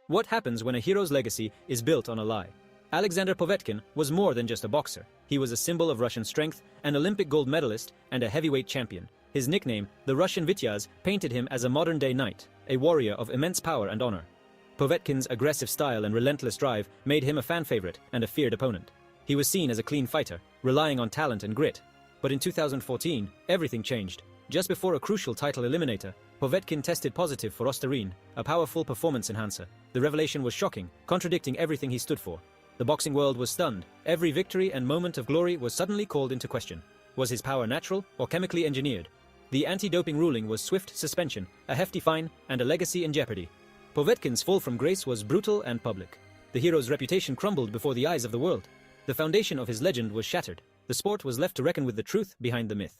What happens when a hero's legacy is built on a lie? Alexander Povetkin was more than just a boxer. He was a symbol of Russian strength, an Olympic gold medalist, and a heavyweight champion. His nickname, the Russian Vityaz, painted him as a modern-day knight, a warrior of immense power and honor. Povetkin's aggressive style and relentless drive made him a fan favorite and a feared opponent. He was seen as a clean fighter, relying on talent and grit. But in 2014, everything changed. Just before a crucial title eliminator, Povetkin tested positive for ostarine, a powerful performance enhancer. The revelation was shocking, contradicting everything he stood for. The boxing world was stunned. Every victory and moment of glory was suddenly called into question. Was his power natural or chemically engineered? The anti-doping ruling was swift suspension, a hefty fine, and a legacy in jeopardy. Povetkin's fall from grace was brutal and public. The hero's reputation crumbled before the eyes of the world. The foundation of his legend was shattered. The sport was left to reckon with the truth behind the myth.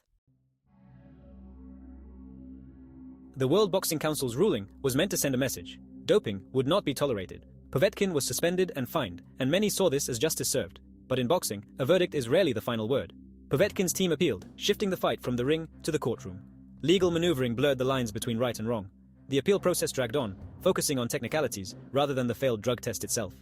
The World Boxing Council's ruling was meant to send a message. Doping would not be tolerated. Povetkin was suspended and fined, and many saw this as justice served. But in boxing, a verdict is rarely the final word. Povetkin's team appealed, shifting the fight from the ring to the courtroom. Legal maneuvering blurred the lines between right and wrong. The appeal process dragged on, focusing on technicalities rather than the failed drug test itself.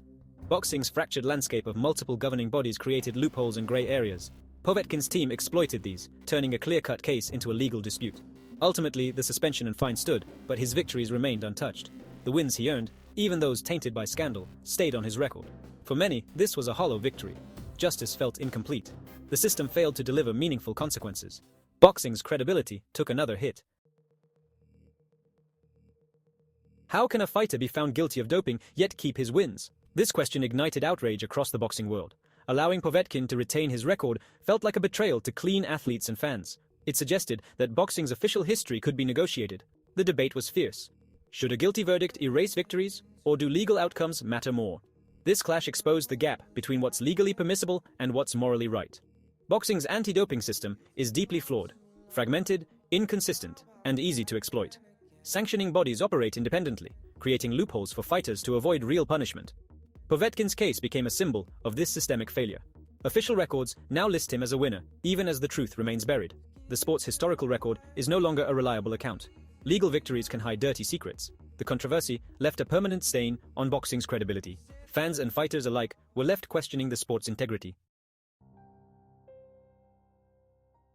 Boxing's fractured landscape of multiple governing bodies created loopholes and gray areas. Povetkin's team exploited these, turning a clear-cut case into a legal dispute. Ultimately, the suspension and fine stood, but his victories remained untouched. The wins he earned, even those tainted by scandal, stayed on his record. For many, this was a hollow victory. Justice felt incomplete. The system failed to deliver meaningful consequences. Boxing's credibility took another hit. How can a fighter be found guilty of doping yet keep his wins? This question ignited outrage across the boxing world. Allowing Povetkin to retain his record felt like a betrayal to clean athletes and fans. It suggested that boxing's official history could be negotiated. The debate was fierce. Should a guilty verdict erase victories, or do legal outcomes matter more? This clash exposed the gap between what's legally permissible and what's morally right. Boxing's anti-doping system is deeply flawed, fragmented, inconsistent, and easy to exploit. Sanctioning bodies operate independently, creating loopholes for fighters to avoid real punishment. Povetkin's case became a symbol of this systemic failure. Official records now list him as a winner, even as the truth remains buried. The sport's historical record is no longer a reliable account. Legal victories can hide dirty secrets. The controversy left a permanent stain on boxing's credibility. Fans and fighters alike were left questioning the sport's integrity.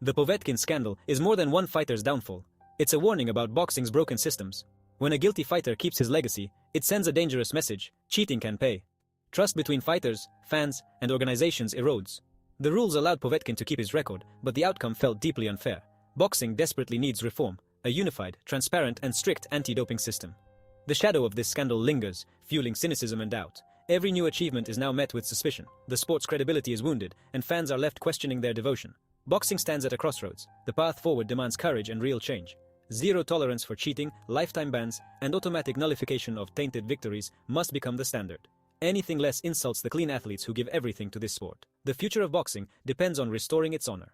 The Povetkin scandal is more than one fighter's downfall. It's a warning about boxing's broken systems. When a guilty fighter keeps his legacy, it sends a dangerous message: cheating can pay. Trust between fighters, fans, and organizations erodes. The rules allowed Povetkin to keep his record, but the outcome felt deeply unfair. Boxing desperately needs reform, a unified, transparent, and strict anti-doping system. The shadow of this scandal lingers, fueling cynicism and doubt. Every new achievement is now met with suspicion. The sport's credibility is wounded, and fans are left questioning their devotion. Boxing stands at a crossroads. The path forward demands courage and real change. Zero tolerance for cheating, lifetime bans, and automatic nullification of tainted victories must become the standard. Anything less insults the clean athletes who give everything to this sport. The future of boxing depends on restoring its honor.